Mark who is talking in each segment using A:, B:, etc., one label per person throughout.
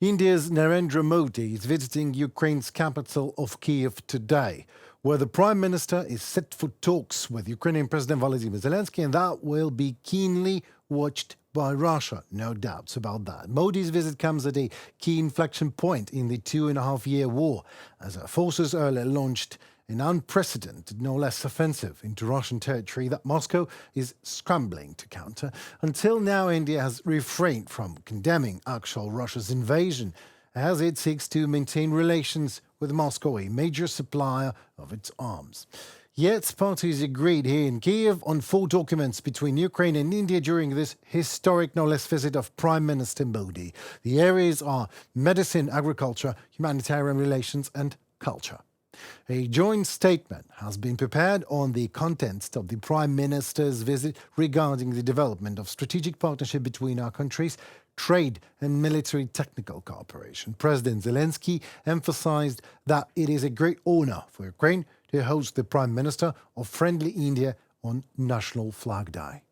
A: India's Narendra Modi is visiting Ukraine's capital of Kyiv today, where the Prime Minister is set for talks with Ukrainian President Volodymyr Zelenskyy, and that will be keenly watched by Russia, no doubts about that. Modi's visit comes at a key inflection point in the 2.5-year war, as our forces earlier launched an unprecedented, no less offensive into Russian territory that Moscow is scrambling to counter. Until now, India has refrained from condemning actual Russia's invasion as it seeks to maintain relations with Moscow, a major supplier of its arms. Yet, parties agreed here in Kyiv on 4 documents between Ukraine and India during this historic, no less, visit of Prime Minister Modi. The areas are medicine, agriculture, humanitarian relations and culture. A joint statement has been prepared on the contents of the Prime Minister's visit regarding the development of strategic partnership between our countries, trade and military technical cooperation. President Zelenskyy emphasized that it is a great honor for Ukraine to host the Prime Minister of friendly India on National Flag Day.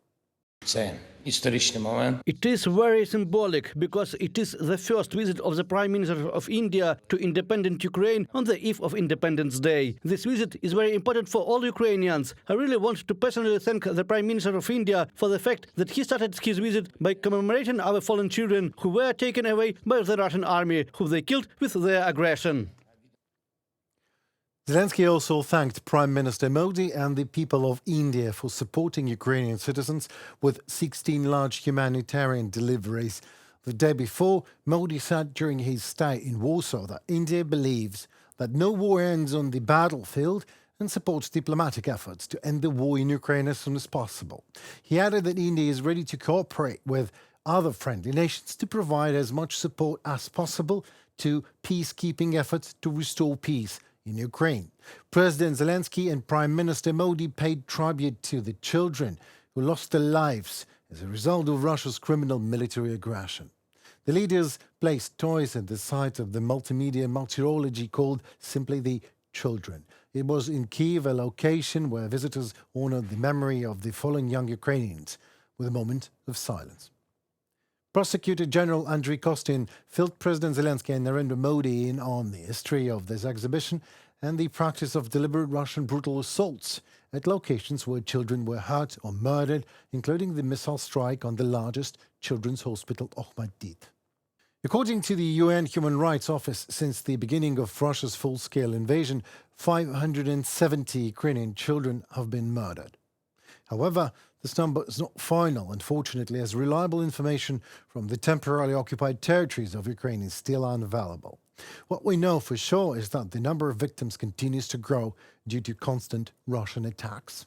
B: It is very symbolic because it is the first visit of the Prime Minister of India to independent Ukraine on the eve of Independence Day. This visit is very important for all Ukrainians. I really want to personally thank the Prime Minister of India for the fact that he started his visit by commemorating our fallen children who were taken away by the Russian army, whom they killed with their aggression.
A: Zelenskyy also thanked Prime Minister Modi and the people of India for supporting Ukrainian citizens with 16 large humanitarian deliveries. The day before, Modi said during his stay in Warsaw that India believes that no war ends on the battlefield and supports diplomatic efforts to end the war in Ukraine as soon as possible. He added that India is ready to cooperate with other friendly nations to provide as much support as possible to peacekeeping efforts to restore peace in Ukraine. President Zelenskyy and Prime Minister Modi paid tribute to the children who lost their lives as a result of Russia's criminal military aggression. The leaders placed toys at the site of the multimedia martyrology called simply the Children. It was in Kyiv, a location where visitors honored the memory of the fallen young Ukrainians with a moment of silence. Prosecutor General Andriy Kostin filled President Zelenskyy and Narendra Modi in on the history of this exhibition and the practice of deliberate Russian brutal assaults at locations where children were hurt or murdered, including the missile strike on the largest children's hospital, Ohmad-Did. According to the UN Human Rights Office, since the beginning of Russia's full-scale invasion, 570 Ukrainian children have been murdered. However, this number is not final, unfortunately, as reliable information from the temporarily occupied territories of Ukraine is still unavailable. What we know for sure is that the number of victims continues to grow due to constant Russian attacks.